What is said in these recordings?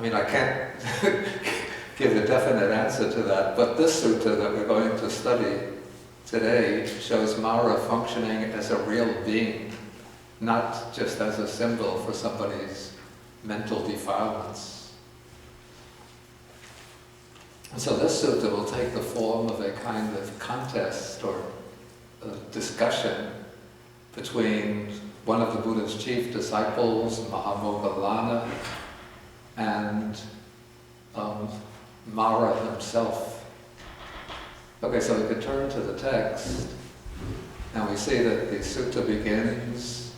mean, I can't give a definite answer to that, but this sutta that we're going to study today shows Mara functioning as a real being, not just as a symbol for somebody's mental defilements. And so this sutta will take the form of a kind of contest or a discussion between one of the Buddha's chief disciples, Maha Moggallana, and Mara himself. Okay, so we could turn to the text, and we see that the sutta begins.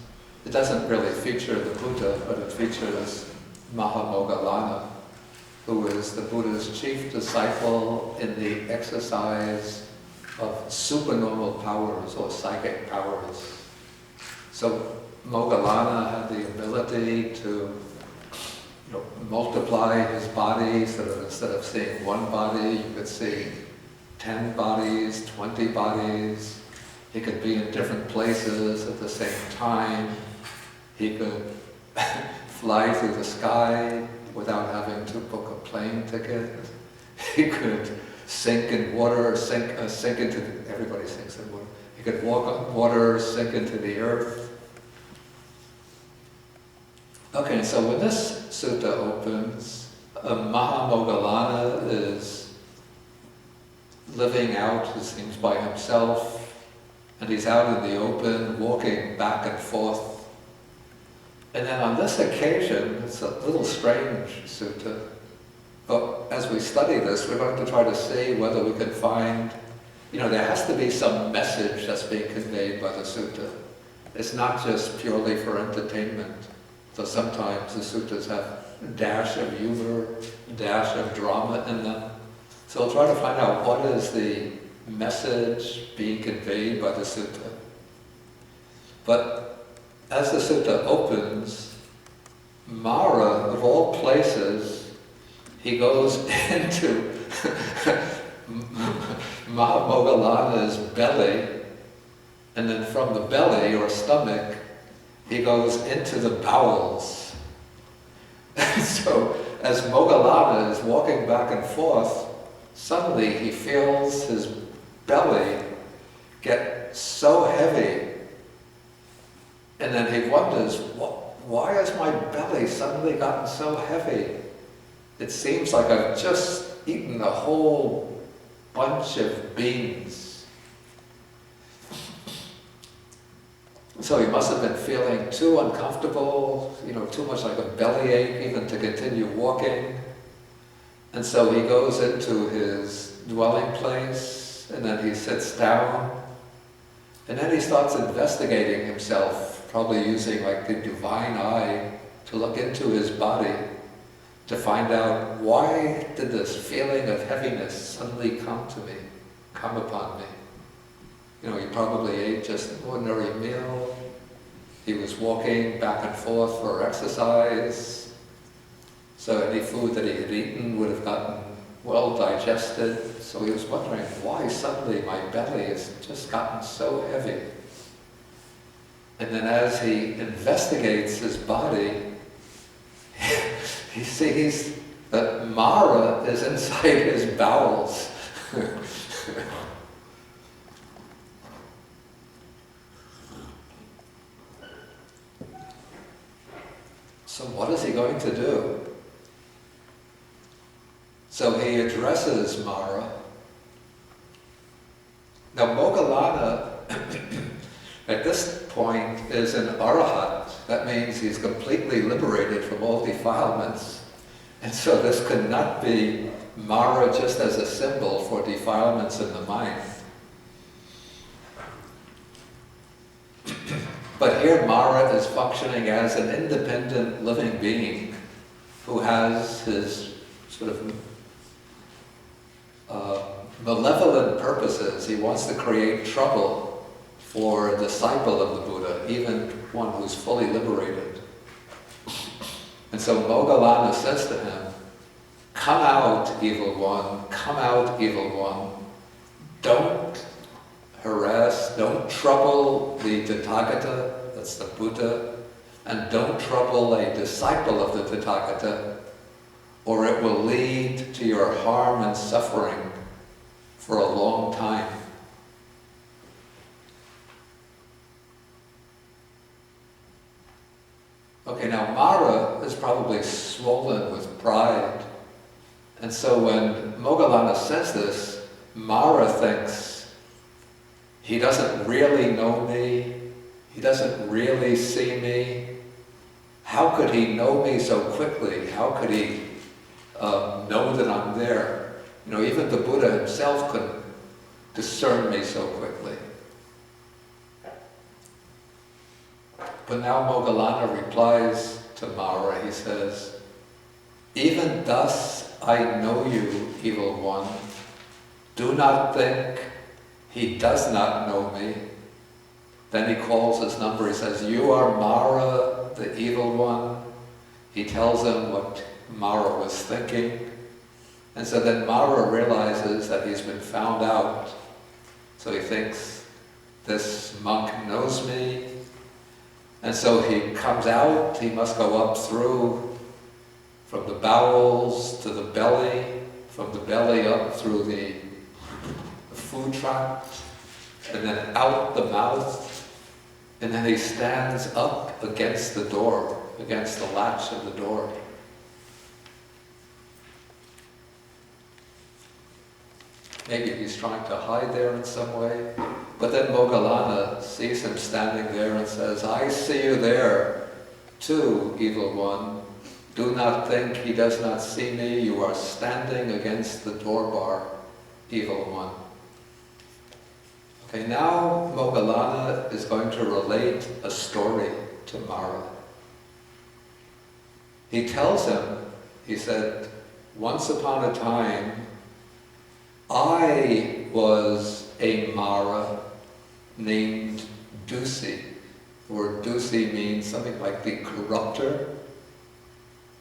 It doesn't really feature the Buddha, but it features Maha Moggallana, who is the Buddha's chief disciple in the exercise of supernormal powers or psychic powers. So Moggallana had the ability to multiply his body so that instead of seeing one body, you could see 10 bodies, 20 bodies. He could be in different places at the same time. He could fly through the sky without having to book a plane ticket. He could sink in water, sink into everybody sinks in water. He could walk on water, sink into the earth. Okay, so when this sutta opens, Maha Moggallana is living out, it seems, by himself, and he's out in the open, walking back and forth. And then on this occasion, it's a little strange sutta, but as we study this, we're going to try to see whether we can find, there has to be some message that's being conveyed by the sutta. It's not just purely for entertainment. So sometimes the suttas have a dash of humor, a dash of drama in them. So we'll try to find out what is the message being conveyed by the sutta. But as the sutta opens, Mara, of all places, he goes into Maha Moggallana's belly, and then from the belly or stomach, he goes into the bowels. So as Moggallana is walking back and forth, suddenly he feels his belly get so heavy, and then he wonders, why has my belly suddenly gotten so heavy? It seems like I've just eaten a whole bunch of beans. So he must have been feeling too uncomfortable, too much like a bellyache even to continue walking. And so he goes into his dwelling place, and then he sits down, and then he starts investigating himself, probably using like the divine eye to look into his body, to find out why did this feeling of heaviness suddenly come upon me. He probably ate just an ordinary meal. He was walking back and forth for exercise. So any food that he had eaten would have gotten well digested. So he was wondering why suddenly my belly has just gotten so heavy. And then as he investigates his body, he sees that Mara is inside his bowels. So what is he going to do? So he addresses Mara. Now Moggallana, at this point, is an arahat. That means he's completely liberated from all defilements. And so this could not be Mara just as a symbol for defilements in the mind. But here Mara is functioning as an independent living being who has his sort of malevolent purposes. He wants to create trouble for a disciple of the Buddha, even one who's fully liberated. And so Moggallana says to him, "Come out, evil one, come out, evil one. Don't harass, don't trouble the Tathagata," that's the Buddha, and don't trouble a disciple of the Tathagata or it will lead to your harm and suffering for a long time. Okay, now Mara is probably swollen with pride. And so when Moggallana says this, Mara thinks, he doesn't really know me, he doesn't really see me. How could he know me so quickly? How could he know that I'm there? You know, even the Buddha himself couldn't discern me so quickly. But now Moggallana replies to Mara, he says, even thus I know you, evil one. Do not think he does not know me. Then he calls his number, he says, you are Mara, the evil one. He tells him what Mara was thinking. And so then Mara realizes that he's been found out. So he thinks, this monk knows me. And so he comes out, he must go up through, from the bowels to the belly, from the belly up through the food tract, and then out the mouth, and then he stands up against the door, against the latch of the door. Maybe he's trying to hide there in some way. But then Moggallana sees him standing there and says, I see you there too, evil one. Do not think he does not see me. You are standing against the door bar, evil one. Okay, now Moggallana is going to relate a story to Mara. He tells him, he said, once upon a time, I was a Mara named Dusi. The word Dusi means something like the corrupter,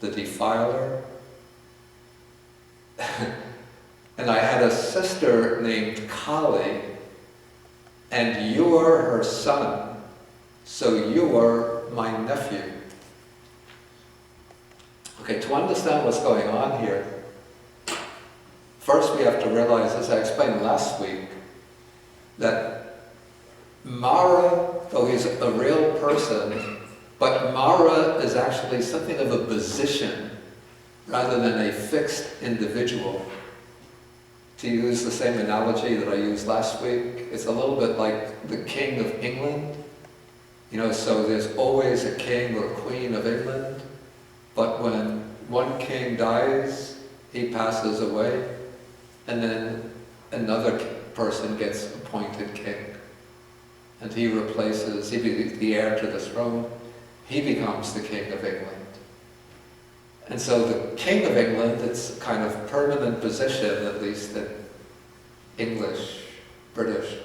the defiler. And I had a sister named Kali, and you are her son, so you are my nephew. Okay, to understand what's going on here, first we have to realize, as I explained last week, that Mara, though he's a real person, but Mara is actually something of a position rather than a fixed individual. To use the same analogy that I used last week, it's a little bit like the King of England. You know, so there's always a king or queen of England, but when one king dies, he passes away, and then another person gets appointed king. And he replaces, he be the heir to the throne, he becomes the King of England. And so the King of England, it's a kind of permanent position, at least in English, British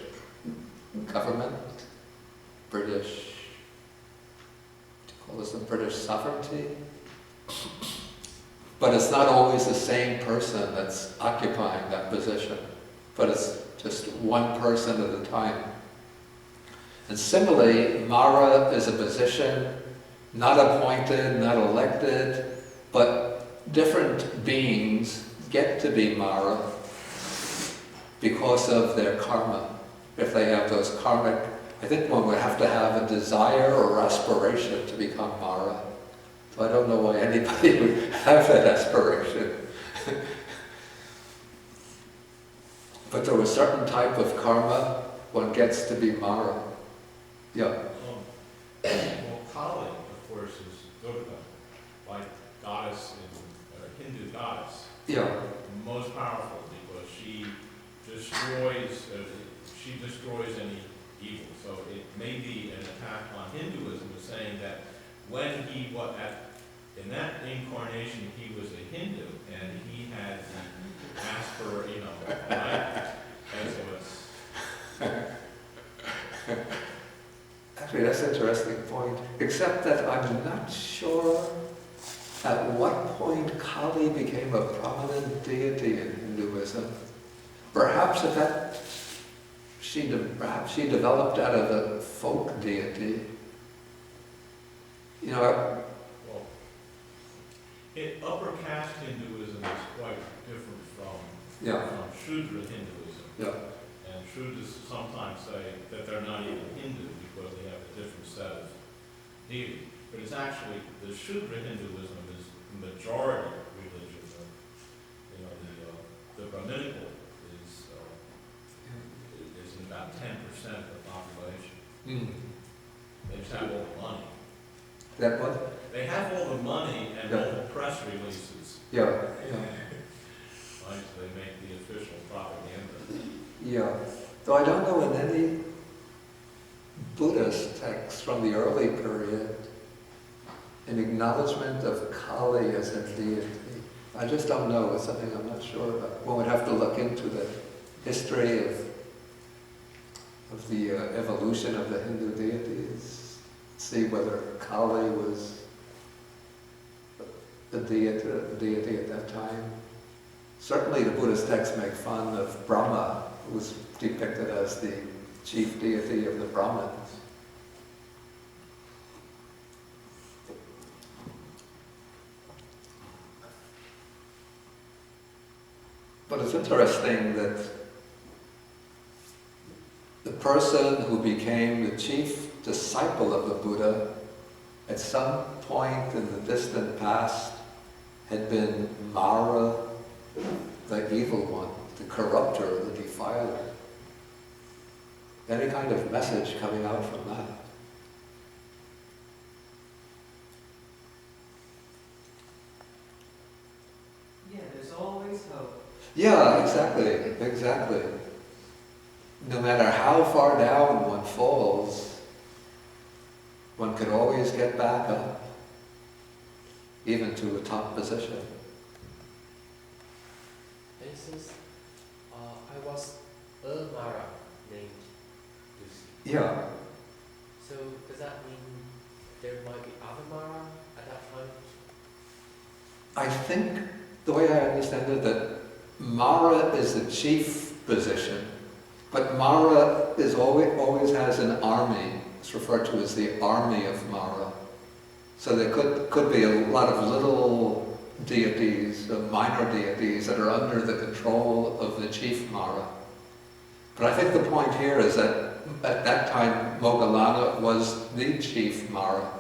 government, British, do you call this the British sovereignty? But it's not always the same person that's occupying that position, but it's just one person at a time. And similarly, Mara is a position, not appointed, not elected, but different beings get to be Mara because of their karma. If they have those karmic, I think one would have to have a desire or aspiration to become Mara. So I don't know why anybody would have that aspiration. But through a certain type of karma, one gets to be Mara. Yeah. Well, Kali, of course, is Durga, like goddess in Hindu goddess. Yeah. Most powerful because she destroys any evil. So it may be an attack on Hinduism, of saying that when in that incarnation he was a Hindu and he had the aspiration, right? And so it's. Actually, that's an interesting point, except that I'm not sure at what point Kali became a prominent deity in Hinduism. Perhaps she developed out of a folk deity. You know, Upper caste Hinduism is quite different from Shudra Hinduism. Yeah. And Shudras sometimes say that they're not even Hindu because they have a different set of deity. But it's actually, the Shudra Hinduism is the majority religion. The Brahminical is about 10% of the population. They just have all the money. That what? They have all the money and all the press releases. Yeah. Right, so they make the official propaganda. Yeah. Though I don't know in any Buddhist text from the early period an acknowledgement of Kali as a deity. I just don't know. It's something I'm not sure about. One would have to look into the history of the evolution of the Hindu deities, see whether Kali was the deity at that time. Certainly the Buddhist texts make fun of Brahma, who was depicted as the chief deity of the Brahmins. But it's interesting that the person who became the chief disciple of the Buddha at some point in the distant past had been Mara, the evil one, the corrupter, the defiler. Any kind of message coming out from that? Yeah, there's always hope. Yeah, exactly. No matter how far down one falls, one can always get back up, even to a top position. For instance, I was a Mara named Lucy. Yeah. So does that mean there might be other Mara at that time? I think, the way I understand it, that Mara is the chief position, but Mara is always has an army. It's referred to as the army of Mara. So there could be a lot of little deities, minor deities that are under the control of the chief Mara. But I think the point here is that at that time Moggallana was the chief Mara.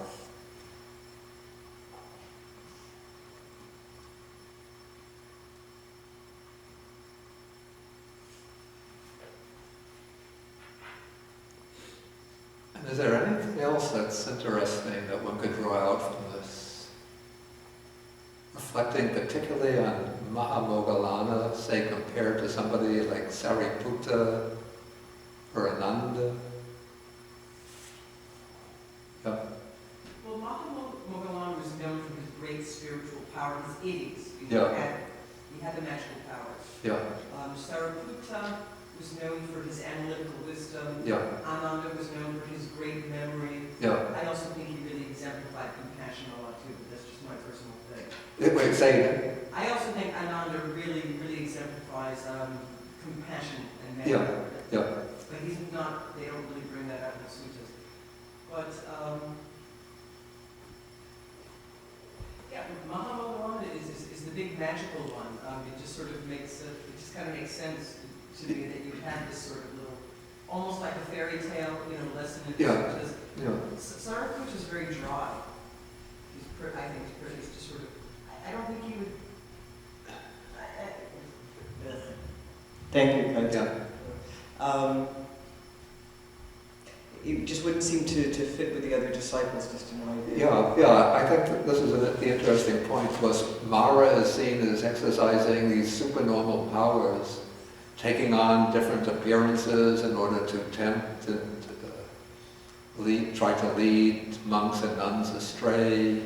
Is there anything else that's interesting that one could draw out from this? Reflecting particularly on Maha Moggallana, say compared to somebody like Sariputta or Ananda? Yeah. Well, Maha Moggallana was known for his great spiritual power, his idis. He had the magical powers. Yeah. Sariputta was known for his analytical wisdom. Yeah. Ananda was known for his great memory. Yeah. I also think he really exemplified compassion a lot too, but that's just my personal thing. Wait, say it. I also think Ananda really exemplifies compassion and memory. Yeah. But he's not, they don't really bring that out in the suttas. But, Maha Moggallana is the big magical one. It just sort of makes, it just kind of makes sense to me that you had this sort of little, almost like a fairy tale, lesson in suttas. Sariputta is very dry. I think he's just sort of, I don't think he would, Thank you. It just wouldn't seem to fit with the other disciples, just in my view. Yeah, I think that this is the interesting point, was Mara is seen as exercising these supernormal powers, taking on different appearances in order to attempt and try to lead monks and nuns astray,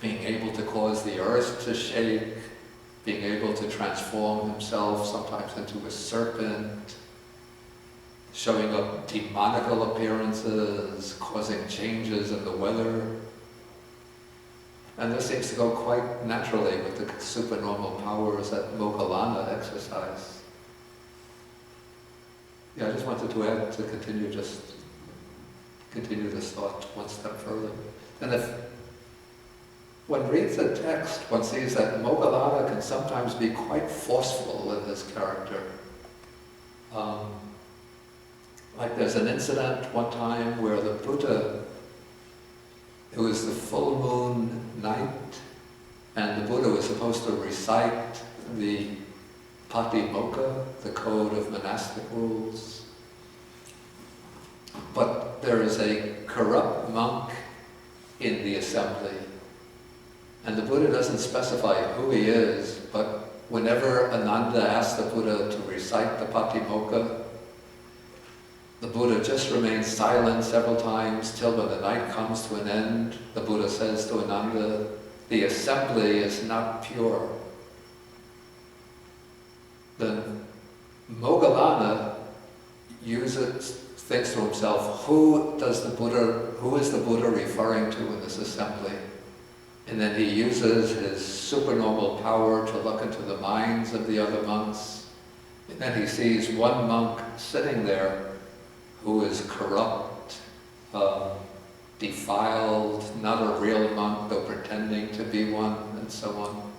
being able to cause the earth to shake, being able to transform himself sometimes into a serpent, showing up demonical appearances, causing changes in the weather. And this seems to go quite naturally with the supernormal powers that Moggallana exercise. Yeah, I just wanted to add, to continue this thought one step further. And if one reads the text, one sees that Moggallana can sometimes be quite forceful in his character. Like there's an incident one time where the Buddha, it was the full moon night, and the Buddha was supposed to recite the Patimokkha, the code of monastic rules. But there is a corrupt monk in the assembly, and the Buddha doesn't specify who he is, but whenever Ananda asks the Buddha to recite the Patimokkha, the Buddha just remains silent several times till when the night comes to an end, the Buddha says to Ananda, the assembly is not pure. Then Moggallana thinks to himself, who is the Buddha referring to in this assembly? And then he uses his supernormal power to look into the minds of the other monks. And then he sees one monk sitting there who is corrupt, defiled, not a real monk, though pretending to be one, and so on.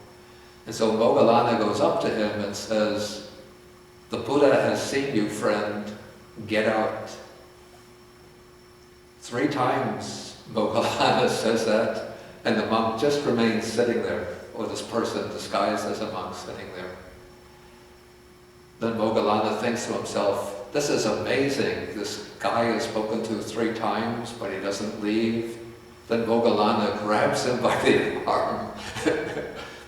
And so Moggallana goes up to him and says, the Buddha has seen you, friend, get out. 3 times Moggallana says that, and the monk just remains sitting there, or this person disguised as a monk sitting there. Then Moggallana thinks to himself, this is amazing, this guy is spoken to 3 times, but he doesn't leave. Then Moggallana grabs him by the arm,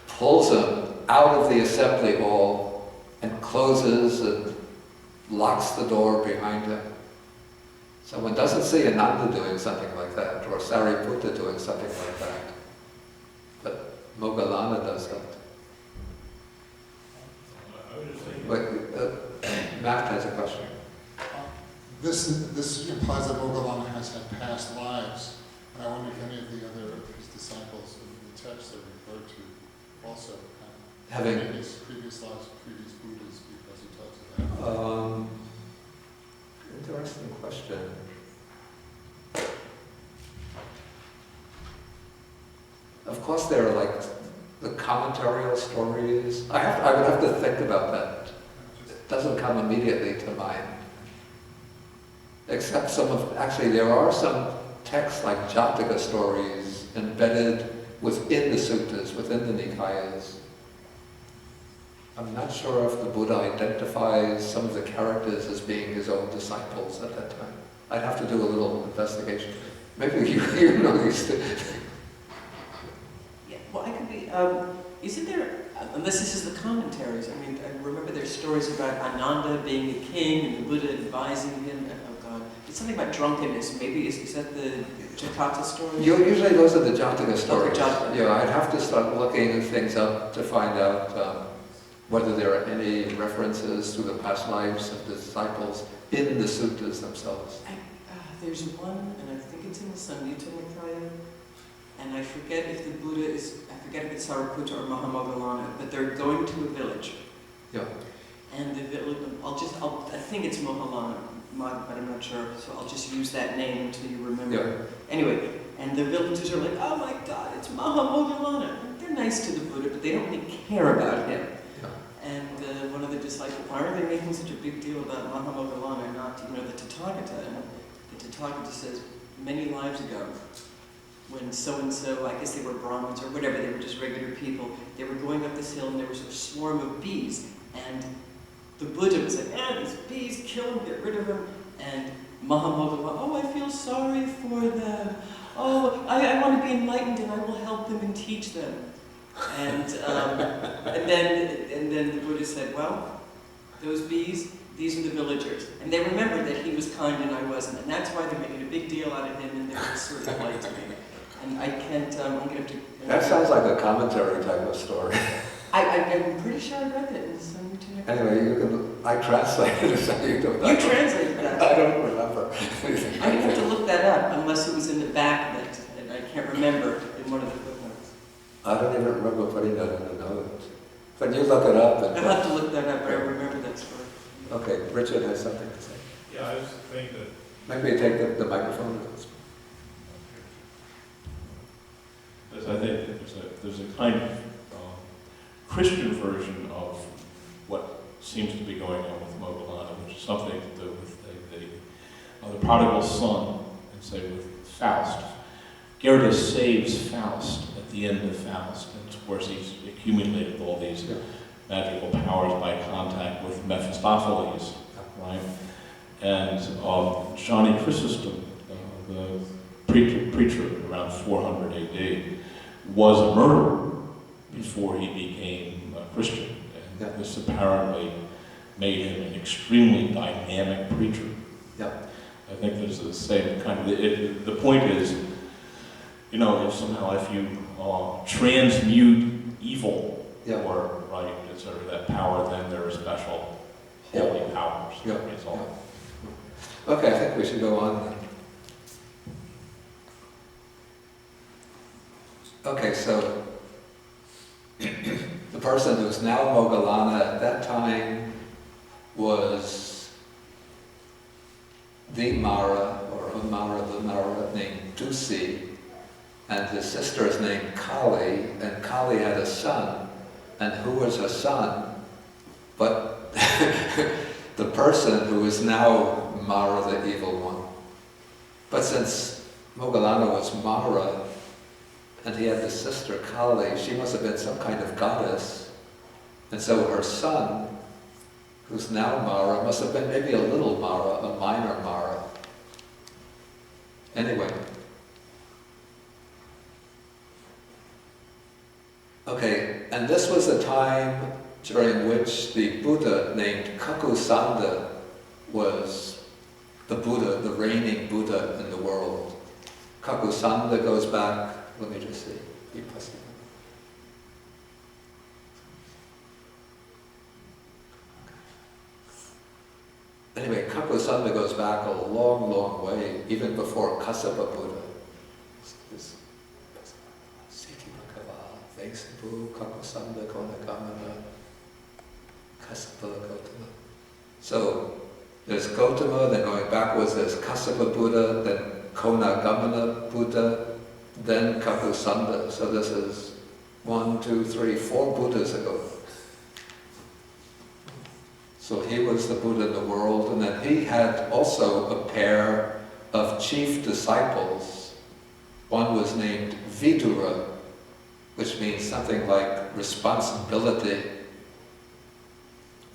pulls him out of the assembly hall, and closes and locks the door behind him. So one doesn't see Ananda doing something like that, or Sariputta doing something like that. But Moggallana does that. I would just think. But Matt has a question. This implies that Moggallana has had past lives. And I wonder if any of the other of his disciples in the text are referred to also Having previous lives, previous Buddhas, because he talks about interesting question. Of course there are like the commentarial stories. I would have to think about that. It doesn't come immediately to mind. Except actually there are some texts like Jataka stories embedded within the suttas, within the Nikayas. I'm not sure if the Buddha identifies some of the characters as being his own disciples at that time. I'd have to do a little investigation. Maybe you know these things. Yeah, well, I could be, isn't there, unless this is the commentaries, I mean, I remember there's stories about Ananda being the king and the Buddha advising him, oh God, it's something about drunkenness, maybe, is that the Jataka story? Usually those are the Jataka stories. Okay, Jataka. Yeah, I'd have to start looking things up to find out whether there are any references to the past lives of the disciples in the suttas themselves. There's one, and I think it's in the Samyutta Nikaya, and I forget if the Buddha is, I forget if it's Sariputta or Maha Moggallana, but they're going to a village. Yeah. And the village, I think it's Moggallana, but I'm not sure, so I'll just use that name until you remember. Yeah. Anyway, and the villagers are like, oh my God, it's Maha Moggallana. They're nice to the Buddha, but they don't really care about him. And one of the disciples, why are they making such a big deal about Maha Moggallana and not, the Tathagata? And the Tathagata says, many lives ago, when so-and-so, I guess they were Brahmins or whatever, they were just regular people, they were going up this hill and there was a swarm of bees. And the Buddha was like, these bees, kill them, get rid of them. And Maha Moggallana, oh, I feel sorry for them. Oh, I want to be enlightened and I will help them and teach them. And then the Buddha said, well, those bees, these are the villagers. And they remembered that he was kind and I wasn't. And that's why they're making a big deal out of him and they're just sort of polite to me. And I can't, I'm going to have to... That sounds like a commentary type of story. I'm pretty sure I read that in some... Anyway, I translated it, so you don't know. You translated that? I don't remember. I'm going to have to look that up, unless it was in the back that I can't remember in one of the footnotes. I don't even remember putting that in the note. But you look it up. And I'll have to look that up, but I remember that story. Okay, Richard has something to say. Yeah, I just think that. Maybe take the microphone. As I think there's a kind of Christian version of what seems to be going on with Moggallana, which is something to do with the prodigal son, and say with Faust. Goethe saves Faust at the end of Faust, and of course he's accumulated all these magical powers by contact with Mephistopheles, right? And Johnny Chrysostom, the preacher around 400 AD, was a murderer before he became a Christian. And this apparently made him an extremely dynamic preacher. Yeah. I think there's the same kind of, the point is, you know, if you transmute evil, or right, sort of that power, then there are special holy powers. Yeah. Result. Okay, I think we should go on then. Okay, so the person who's now Moggallana at that time was the Mara, or a Mara, the Mara named Dusi, and his sister is named Kali, and Kali had a son, and who was her son? But the person who is now Mara, the evil one. But since Moggallana was Mara, and he had this sister Kali, she must have been some kind of goddess, and so her son, who's now Mara, must have been maybe a little Mara, a minor Mara. Anyway. Okay, and this was a time during which the Buddha named Kakusanda was the Buddha, the reigning Buddha in the world. Kakusanda goes back, let me just see, anyway, Kakusanda goes back a long, long way, even before Kassapa Buddha. So there's Gautama, then going backwards there's Kassapa Buddha, then Konagamana Buddha, then Kakusanda. So this is 1, 2, 3, 4 Buddhas ago. So he was the Buddha in the world, and then he had also a pair of chief disciples. One was named Vidura, which means something like responsibility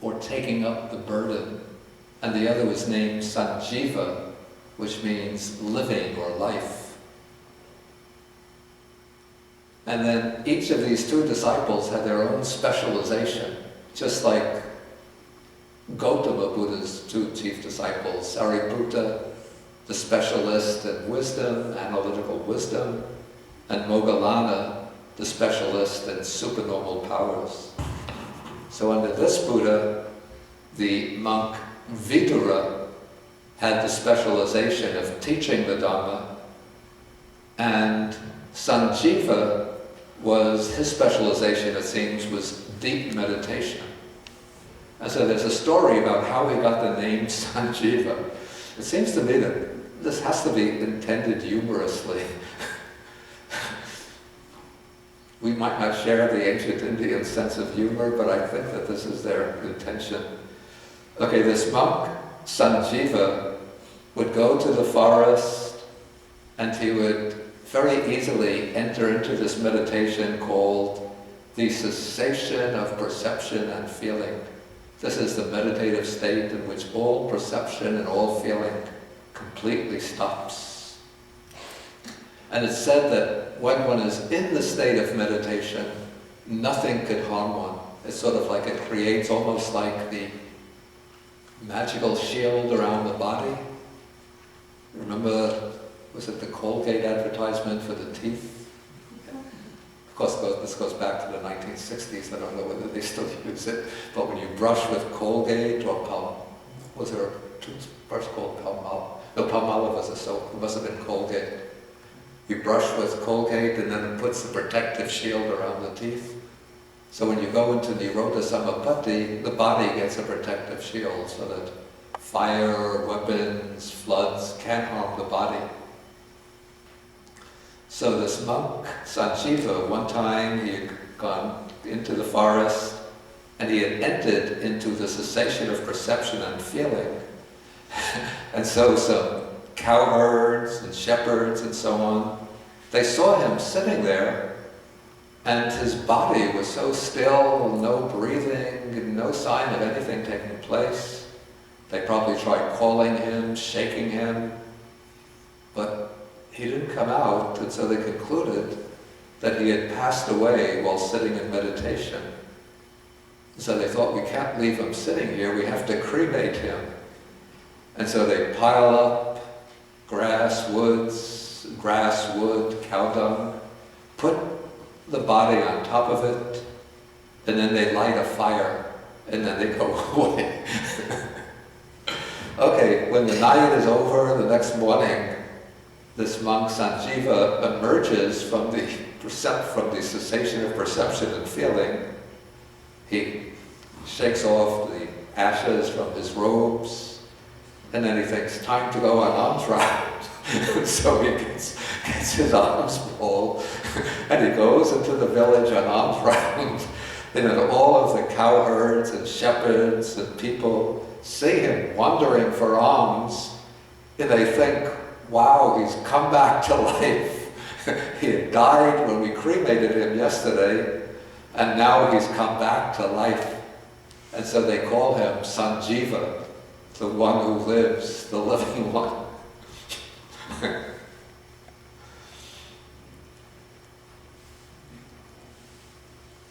or taking up the burden. And the other was named Sanjiva, which means living or life. And then each of these two disciples had their own specialization, just like Gautama Buddha's two chief disciples, Sariputta, the specialist in wisdom, analytical wisdom, and Moggallana, the specialist in supernormal powers. So under this Buddha, the monk Vidura had the specialization of teaching the Dhamma, and Sanjiva was, his specialization, it seems, was deep meditation. And so there's a story about how he got the name Sanjiva. It seems to me that this has to be intended humorously. We might not share the ancient Indian sense of humor, but I think that this is their intention. Okay, this monk, Sanjiva, would go to the forest and he would very easily enter into this meditation called the cessation of perception and feeling. This is the meditative state in which all perception and all feeling completely stops. And it's said that when one is in the state of meditation, nothing could harm one. It's sort of like it creates almost like the magical shield around the body. Remember, was it the Colgate advertisement for the teeth? Of course, this goes back to the 1960s. I don't know whether they still use it. But when you brush with Colgate or was there a toothbrush called Palmolive? No, Palmolive was a soap. It must have been Colgate. You brush with Colgate and then it puts the protective shield around the teeth. So when you go into Nirodha Samapatti, the body gets a protective shield so that fire, weapons, floods can't harm the body. So this monk, Sanjiva, one time he had gone into the forest and he had entered into the cessation of perception and feeling. And so some cowherds and shepherds and so on, they saw him sitting there, and his body was so still, no breathing, no sign of anything taking place. They probably tried calling him, shaking him, but he didn't come out, and so they concluded that he had passed away while sitting in meditation. So they thought, we can't leave him sitting here, we have to cremate him. And so they pile up grass, wood, cow dung, put the body on top of it, and then they light a fire, and then they go away. Okay, when the night is over, the next morning, this monk Sanjiva emerges from the cessation of perception and feeling. He shakes off the ashes from his robes, and then he thinks, time to go on alms round. So he gets his alms bowl, and he goes into the village on alms round, and then all of the cowherds and shepherds and people see him wandering for alms, and they think, wow, he's come back to life. He had died when we cremated him yesterday, and now he's come back to life. And so they call him Sanjiva, the one who lives, the living one.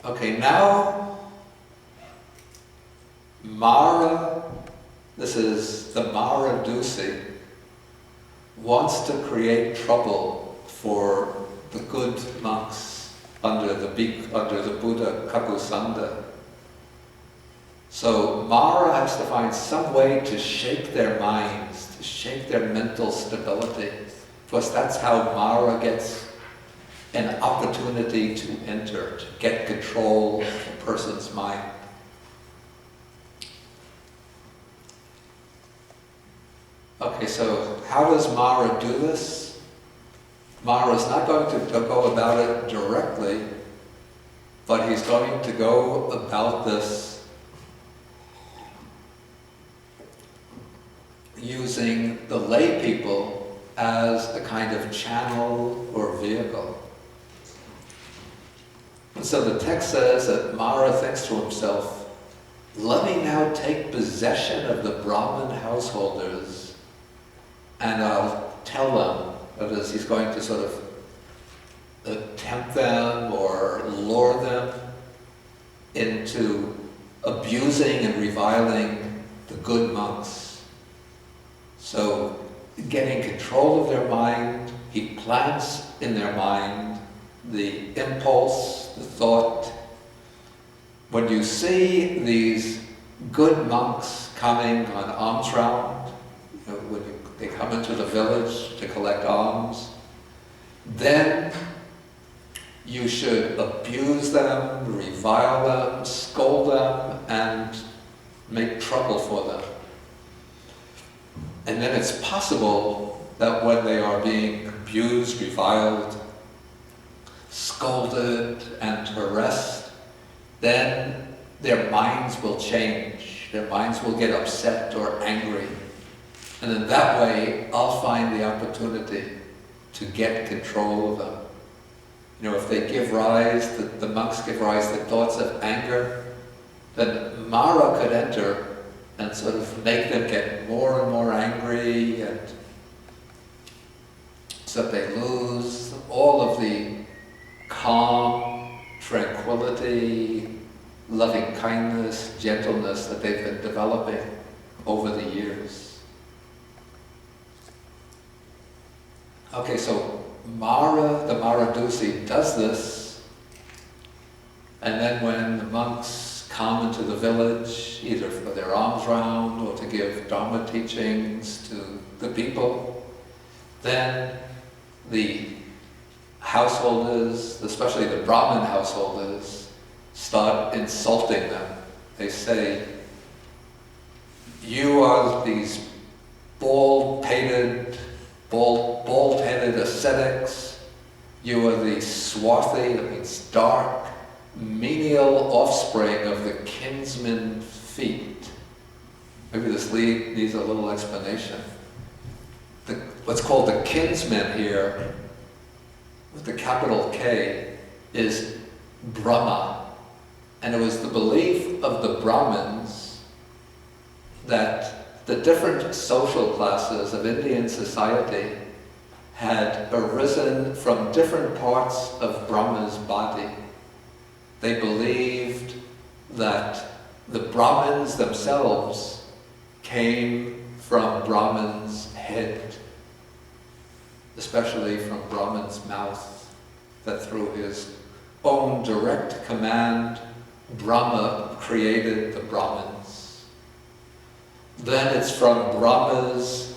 Okay, now Mara, this is the Maradusi, wants to create trouble for the good monks under the Buddha Kakusanda. So Mara has to find some way to shake their minds, to shake their mental stability, because that's how Mara gets an opportunity to enter, to get control of a person's mind. Okay, so how does Mara do this? Mara is not going to go about it directly, but he's going to go about this using the lay people as a kind of channel or vehicle. And so the text says that Mara thinks to himself, let me now take possession of the Brahmin householders, and I'll tell them, that is, he's going to sort of tempt them or lure them into abusing and reviling the good monks. So, getting control of their mind, he plants in their mind the impulse, the thought. When you see these good monks coming on alms round, when they come into the village to collect alms, then you should abuse them, revile them, scold them, and make trouble for them. And then it's possible that when they are being abused, reviled, scolded, and harassed, then their minds will change. Their minds will get upset or angry. And in that way, I'll find the opportunity to get control of them. You know, if they give rise, the monks give rise to thoughts of anger, then Mara could enter and sort of make them get more and more angry, and so that they lose all of the calm, tranquility, loving kindness, gentleness that they've been developing over the years. Okay, so Mara, the Maradusi, does this, and then when the monks come into the village, either for their alms round or to give Dharma teachings to the people, then the householders, especially the Brahmin householders, start insulting them. They say, you are these bald-headed ascetics. You are the swarthy, that means dark, menial offspring of the kinsman feet. Maybe this needs a little explanation. What's called the kinsman here, with the capital K, is Brahma. And it was the belief of the Brahmins that the different social classes of Indian society had arisen from different parts of Brahma's body. They believed that the Brahmins themselves came from Brahman's head, especially from Brahman's mouth, that through his own direct command, Brahma created the Brahmins. Then it's from Brahma's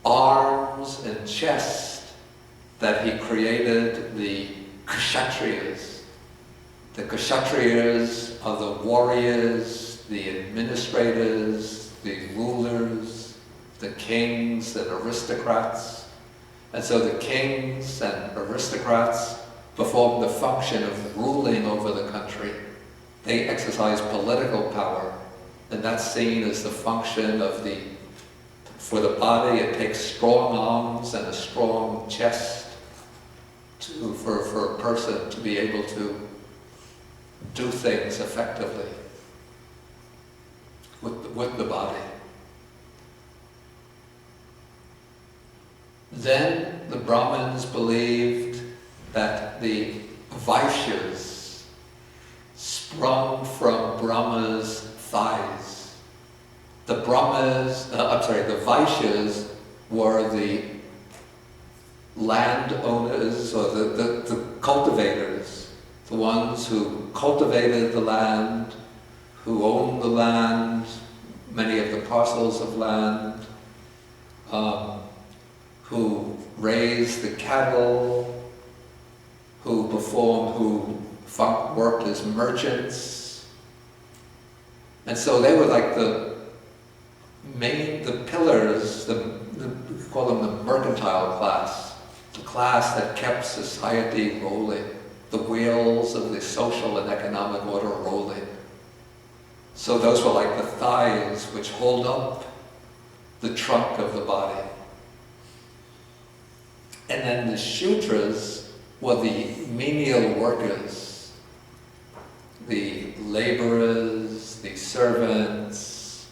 arms and chest that he created the Kshatriyas. The Kshatriyas are the warriors, the administrators, the rulers, the kings and aristocrats. And so the kings and aristocrats perform the function of ruling over the country. They exercise political power, and that's seen as the function of for the body. It takes strong arms and a strong chest for a person to be able to do things effectively with the body. Then the Brahmins believed that the Vaishyas sprung from Brahma's thighs. The Vaishyas were the landowners, or the cultivators, the ones who cultivated the land, who owned the land, many of the parcels of land, who raised the cattle, who worked as merchants. And so they were like the pillars, we call them the mercantile class, the class that kept society rolling, the wheels of the social and economic order rolling. So those were like the thighs which hold up the trunk of the body. And then the Shudras were the menial workers, the laborers, the servants,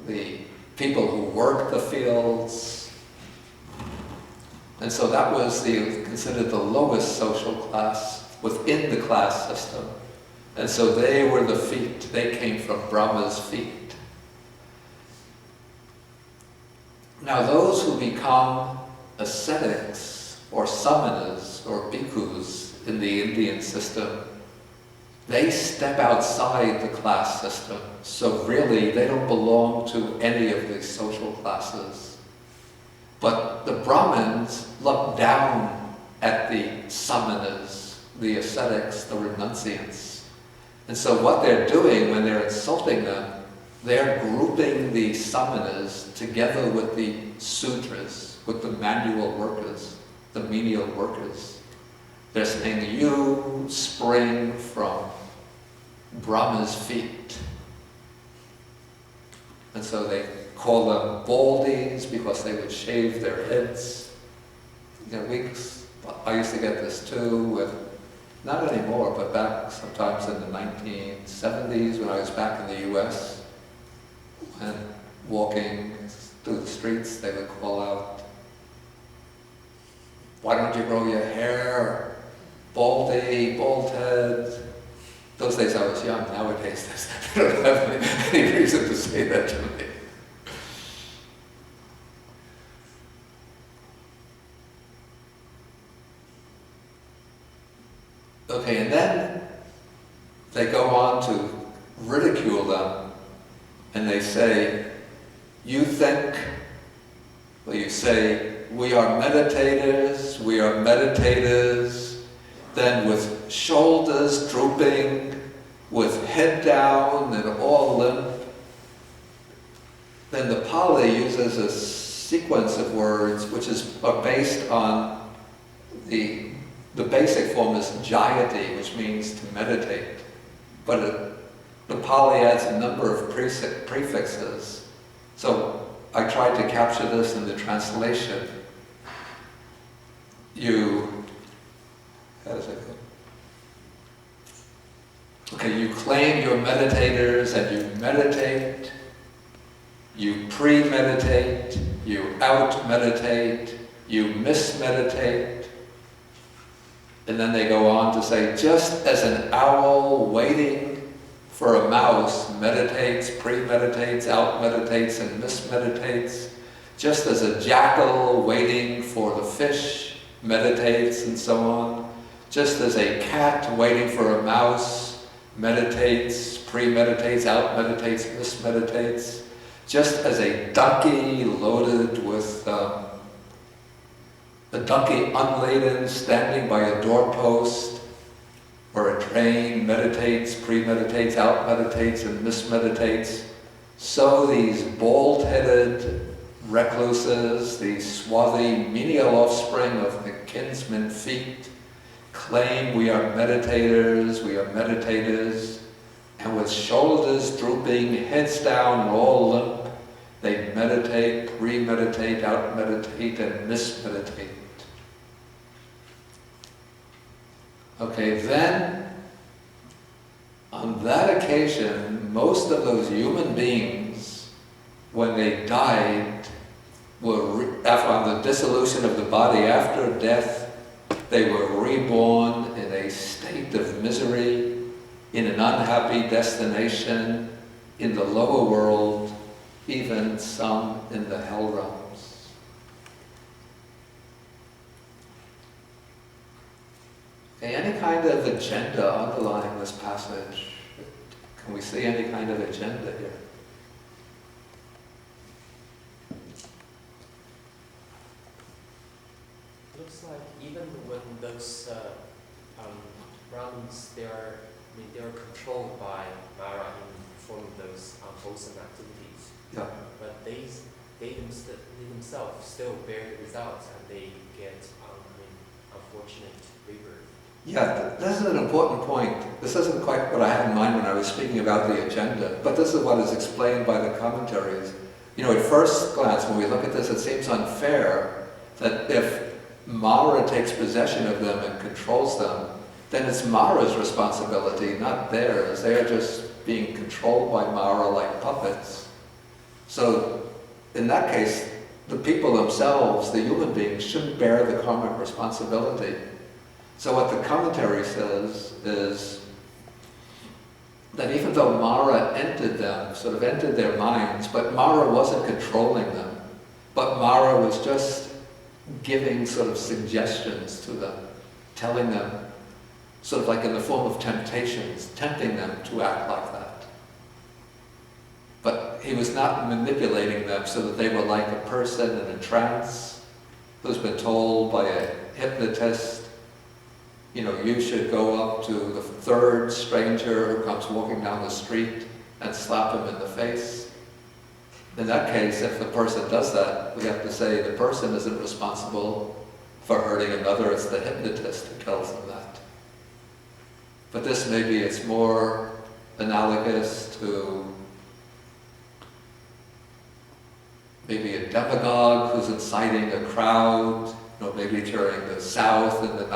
the people who worked the fields. And so that was considered the lowest social class within the class system. And so they were the feet. They came from Brahma's feet. Now those who become ascetics or samanas or bhikkhus in the Indian system, they step outside the class system. So really, they don't belong to any of these social classes. But the Brahmins look down at the samanas, the ascetics, the renunciants. And so what they're doing when they're insulting them, they're grouping the samanas together with the sudras, with the manual workers, the menial workers. They're saying, you spring from Brahma's feet. And so they call them baldies because they would shave their heads. I used to get this too, not anymore, but back sometimes in the 1970s when I was back in the US, and walking through the streets, they would call out, "Why don't you grow your hair? Baldy, bald head." Those days I was young. Nowadays they don't have any reason to say that to me. Okay, and then they go on to ridicule them, and they say, you say, we are meditators, then with shoulders drooping, with head down and all limp. Then the Pali uses a sequence of words which are based on the basic form is jayati, which means to meditate. But the Pali adds a number of prefixes. So I tried to capture this in the translation. How does it go? Okay, you claim you're meditators and you meditate, you pre-meditate, you out-meditate, you mismeditate. And then they go on to say, just as an owl waiting for a mouse meditates, pre-meditates, out-meditates, and mismeditates, just as a jackal waiting for the fish meditates and so on, just as a cat waiting for a mouse meditates, pre-meditates, out-meditates, mismeditates, just as a donkey loaded with a donkey unladen standing by a doorpost or a train meditates, pre-meditates, out-meditates, and mismeditates, so these bald-headed recluses, these swarthy menial offspring of the kinsman feet, claim we are meditators, we are meditators, and with shoulders drooping, heads down, and all limp, they meditate, pre-meditate, out-meditate, and mismeditate. Okay, then, on that occasion, most of those human beings, when they died, on the dissolution of the body after death, they were reborn in a state of misery, in an unhappy destination, in the lower world, even some in the hell realms. Okay, any kind of agenda underlying this passage? Can we see any kind of agenda here? Looks like even when those Brahmins, they are controlled by Mara in performing those unwholesome activities. Yeah. But they themselves still bear the results, and they get unfortunate rebirth. Yeah, this is an important point. This isn't quite what I had in mind when I was speaking about the agenda, but this is what is explained by the commentaries. You know, at first glance, when we look at this, it seems unfair that if Mara takes possession of them and controls them, then it's Mara's responsibility, not theirs. They are just being controlled by Mara like puppets. So, in that case, the people themselves, the human beings, shouldn't bear the karmic responsibility. So what the commentary says is that even though Mara entered them, sort of entered their minds, but Mara wasn't controlling them, but Mara was just giving sort of suggestions to them, telling them, sort of like in the form of temptations, tempting them to act like that. But he was not manipulating them so that they were like a person in a trance who's been told by a hypnotist, you know, you should go up to the third stranger who comes walking down the street and slap him in the face. In that case, if the person does that, we have to say the person isn't responsible for hurting another, it's the hypnotist who tells them that. But this maybe it's more analogous to maybe a demagogue who's inciting a crowd, you know, maybe during the South in the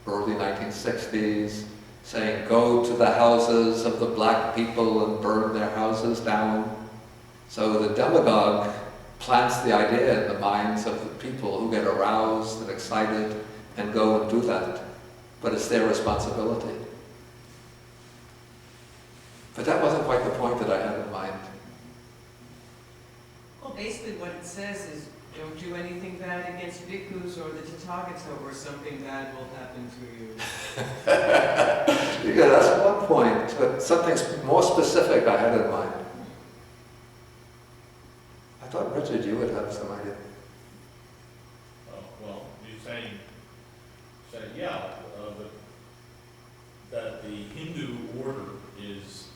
early 1960s, saying, go to the houses of the black people and burn their houses down. So the demagogue plants the idea in the minds of the people who get aroused and excited and go and do that. But it's their responsibility. But that wasn't quite the point that I had in mind. Well, basically what it says is, don't do anything bad against bhikkhus or the Tathagata, or something bad will happen to you. Yeah, that's one point, but something more specific I had in mind. I thought, Richard, you would have some idea. Well, you're saying yeah, that the Hindu order is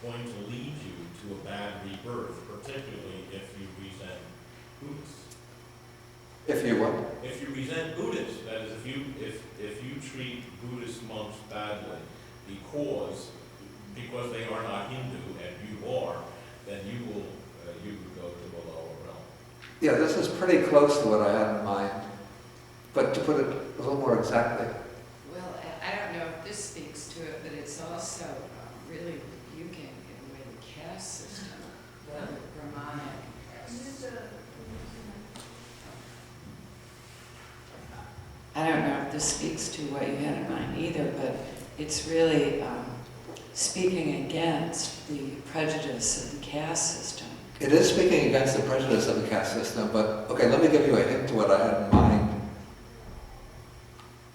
going to lead you to a bad rebirth, particularly if you resent Buddhists. If you what? If you resent Buddhists, that is, if you treat Buddhist monks badly because they are not Hindu and you are, then you would go to a lower realm. Yeah, this is pretty close to what I had in mind. But to put it a little more exactly. Well, I don't know if this speaks to it, but it's also really rebuking in a way the caste system, the Brahmanic. I don't know if this speaks to what you had in mind either, but it's really speaking against the prejudice of the caste system. It is speaking against the prejudice of the caste system, but okay, let me give you a hint to what I had in mind.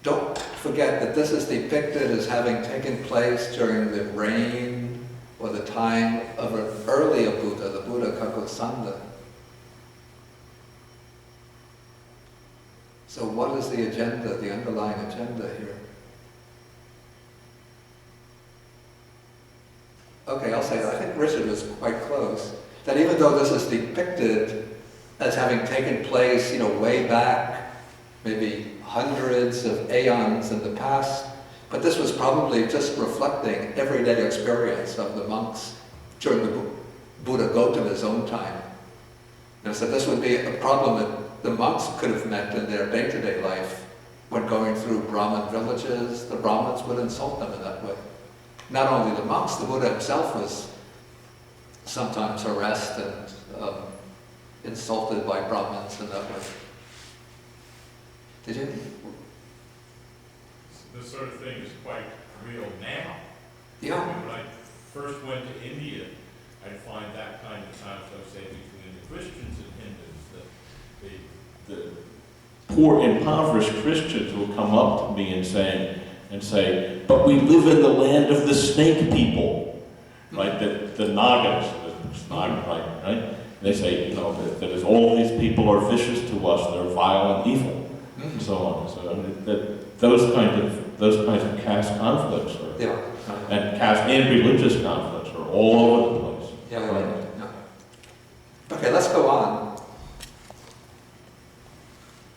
Don't forget that this is depicted as having taken place during the reign or the time of an earlier Buddha, the Buddha Kakosanda. So what is the agenda, the underlying agenda here? Okay, I'll say that. I think Richard was quite close. That even though this is depicted as having taken place, way back, maybe hundreds of aeons in the past, but this was probably just reflecting everyday experience of the monks during the Buddha Gautama's own time. So this would be a problem that the monks could have met in their day-to-day life when going through Brahmin villages. The Brahmins would insult them in that way. Not only the monks, the Buddha himself was sometimes harassed and insulted by Brahmins in that way. Did you? This sort of thing is quite real now. Yeah. When I first went to India, I'd find that kind of conflict, say, between the Christians and Hindus. The poor, impoverished Christians will come up to me and say, but we live in the land of the snake people, right? The Nagas, right? They say, that all these people are vicious to us, they're vile and evil, and so on. So those kinds of caste conflicts and caste and religious conflicts are all over the place. Yeah, right. Yeah. Okay, let's go on.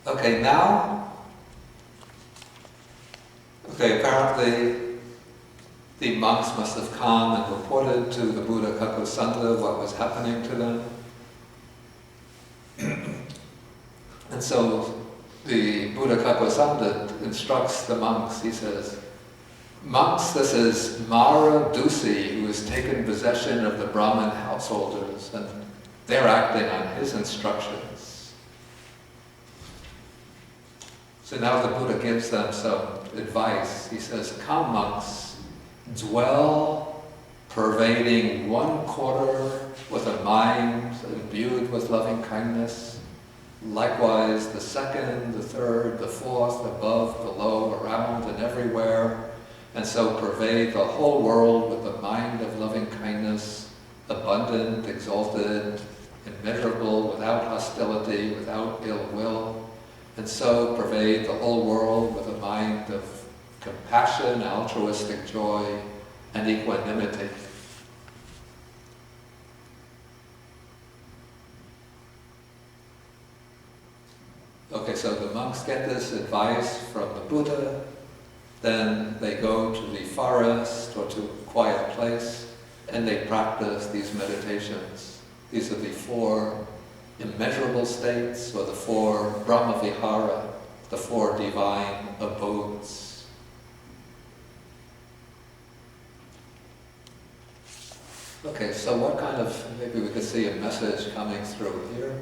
Okay, now, apparently the monks must have come and reported to the Buddha Kakosanda what was happening to them. And so the Buddha Kakosanda instructs the monks, he says, monks, this is Maratajjaniya who has taken possession of the Brahmin householders, and they're acting on his instructions. So now the Buddha gives them some advice. He says, come monks, dwell pervading one quarter with a mind imbued with loving kindness. Likewise, the second, the third, the fourth, above, below, around, and everywhere. And so pervade the whole world with the mind of loving kindness, abundant, exalted, immeasurable, without hostility, without ill will. And so pervade the whole world with a mind of compassion, altruistic joy, and equanimity. Okay, so the monks get this advice from the Buddha, then they go to the forest or to a quiet place, and they practice these meditations. These are the 4 immeasurable states, or the 4 Brahmavihara, the 4 divine abodes. Okay, so what kind of, maybe we could see a message coming through here.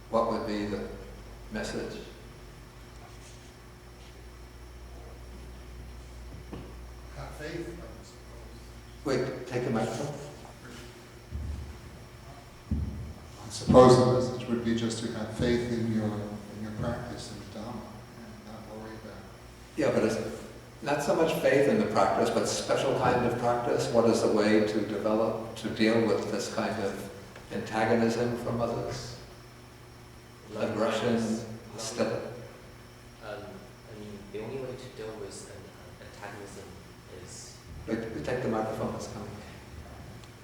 What would be the message? Have faith, I suppose. Wait, take a microphone. I suppose the message would be just to have faith in your practice of Dhamma and not worry about it. Yeah, but it's not so much faith in the practice, but special kind of practice. What is the way to develop, to deal with this kind of antagonism from others? Aggression, hostility. the only way to deal with antagonism is Take the microphone, it's coming.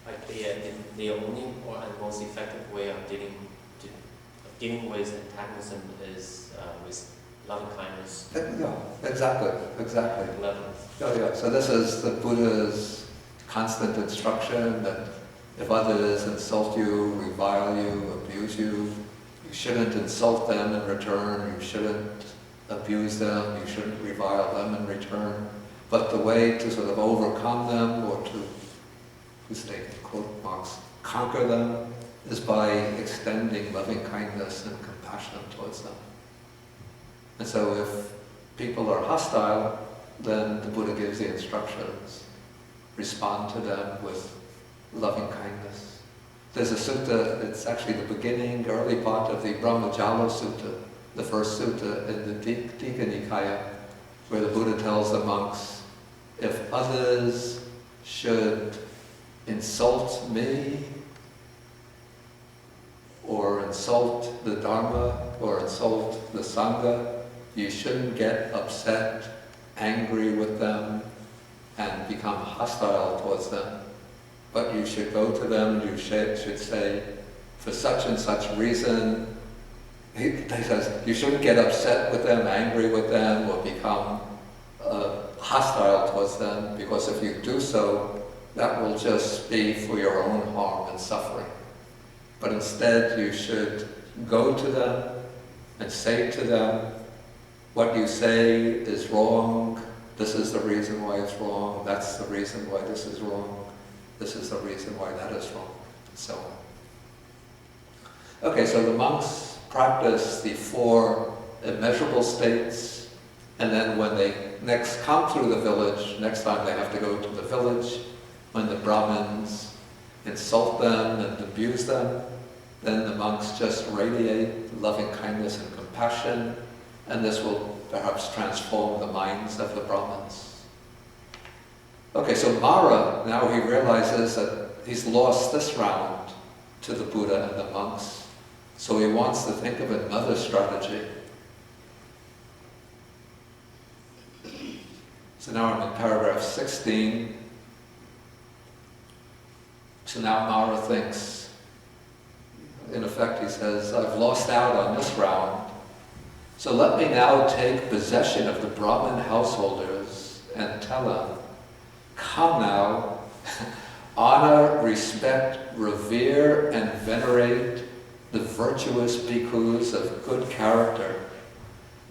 like the only and most effective way of dealing with antagonism is with loving kindness. Yeah, exactly. Benevolence. Yeah. So this is the Buddha's constant instruction that if others insult you, revile you, abuse you, you shouldn't insult them in return, you shouldn't abuse them, you shouldn't revile them in return. But the way to sort of overcome them, or to, as they quote Marx, conquer them, is by extending loving kindness and compassion towards them. And so if people are hostile, then the Buddha gives the instructions. Respond to them with loving kindness. There's a sutta, it's actually the beginning, early part of the Brahmajala Sutta, the first sutta in the Bhikkhu Nikaya, where the Buddha tells the monks, if others should insult me, or insult the Dharma, or insult the Sangha, you shouldn't get upset, angry with them, and become hostile towards them. But you should go to them, you should say, for such and such reason, he says, you shouldn't get upset with them, angry with them, or become hostile towards them, because if you do so, that will just be for your own harm and suffering. But instead, you should go to them and say to them, what you say is wrong, this is the reason why it's wrong, that's the reason why this is wrong, this is the reason why that is wrong, and so on. Okay, so the monks practice the 4 immeasurable states, and then when they next come through the village, next time they have to go to the village, when the Brahmins insult them and abuse them, then the monks just radiate loving kindness and compassion, and this will perhaps transform the minds of the Brahmins. Okay, so Mara, now he realizes that he's lost this round to the Buddha and the monks, so he wants to think of another strategy. So now I'm in paragraph 16. So now Mara thinks, in effect he says, I've lost out on this round, so let me now take possession of the Brahmin householders and tell them, come now, honor, respect, revere, and venerate the virtuous bhikkhus of good character.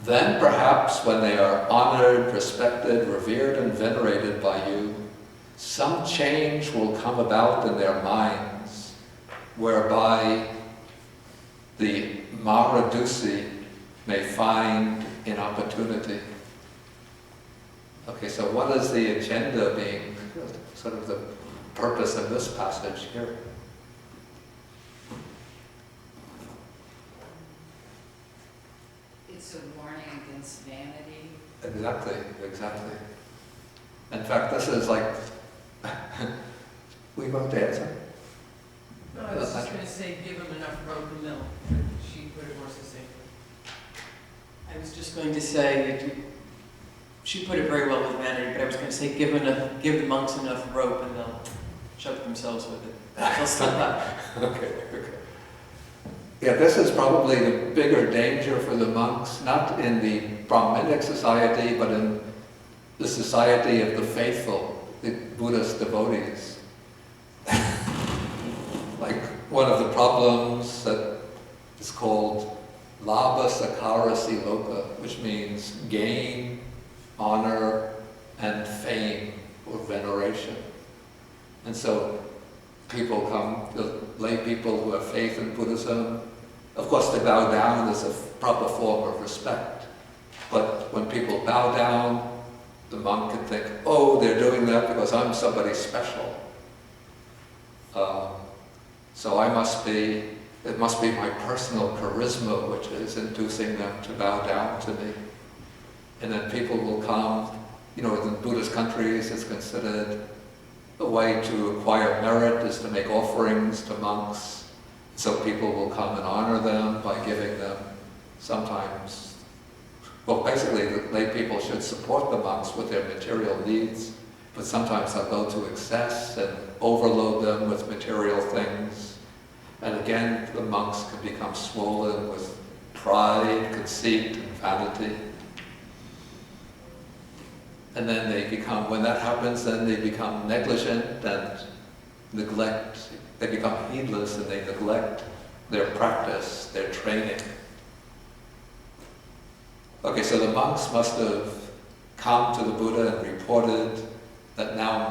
Then perhaps when they are honored, respected, revered, and venerated by you, some change will come about in their minds, whereby the Maradusi may find an opportunity. Okay, so what is the agenda being, sort of the purpose of this passage here? It's a warning against vanity. Exactly. In fact, this is like, we want to answer? No, I was just going to say, give them enough rope and milk, but she put it more succinctly. I was just going to say, she put it very well with vanity, but I was going to say, give the monks enough rope and they'll choke themselves with it. They'll stop up. Okay. Yeah, this is probably the bigger danger for the monks, not in the Brahminic society, but in the society of the faithful, the Buddhist devotees. Like one of the problems that is called Labha Sakarasi Loka, which means gain, honor, and fame or veneration. And so people come, the lay people who have faith in Buddhism, of course they bow down as a proper form of respect. But when people bow down, the monk can think, oh, they're doing that because I'm somebody special. So it must be my personal charisma which is inducing them to bow down to me. And then people will come, in Buddhist countries it's considered a way to acquire merit is to make offerings to monks. So people will come and honor them by giving them sometimes well, basically the lay people should support the monks with their material needs, but sometimes they'll go to excess and overload them with material things. And again, the monks can become swollen with pride, conceit, and vanity. And then they become, when that happens, then they become negligent and neglect, they become heedless and they neglect their practice, their training. Okay, so the monks must have come to the Buddha and reported that now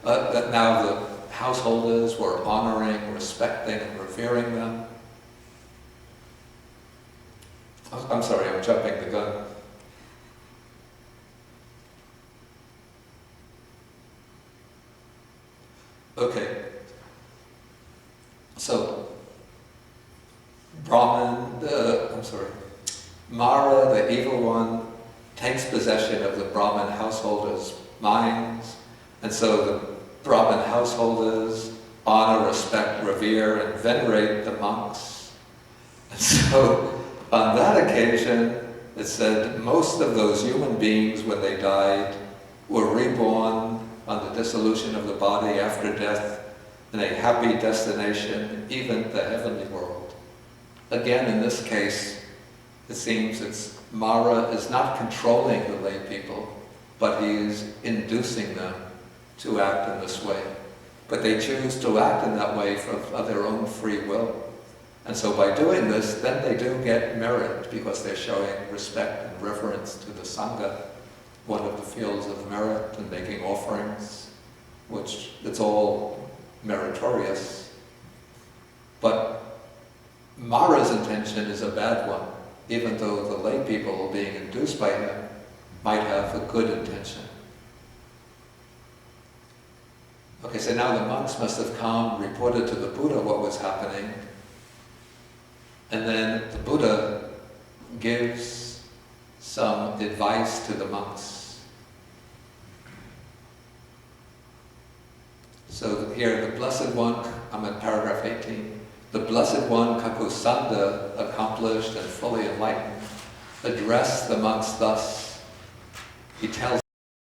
that now the householders were honoring, respecting, and revering them. I'm sorry, I'm jumping the gun. Okay, so Mara, the evil one, takes possession of the Brahmin householders' minds, and so the Brahmin householders honor, respect, revere, and venerate the monks. And so on that occasion, it said most of those human beings, when they died, were reborn on the dissolution of the body after death in a happy destination, even the heavenly world. Again, in this case, it seems Mara is not controlling the lay people, but he is inducing them to act in this way. But they choose to act in that way of their own free will. And so by doing this, then they do get merit, because they're showing respect and reverence to the Sangha, one of the fields of merit, and making offerings, which it's all meritorious. But Mara's intention is a bad one, even though the lay people being induced by him might have a good intention. Okay, so now the monks must have come, reported to the Buddha what was happening, and then the Buddha gives some advice to the monks. So here, the Blessed One, I'm at paragraph 18, the Blessed One, Kakusanda, accomplished and fully enlightened, addressed the monks thus. He tells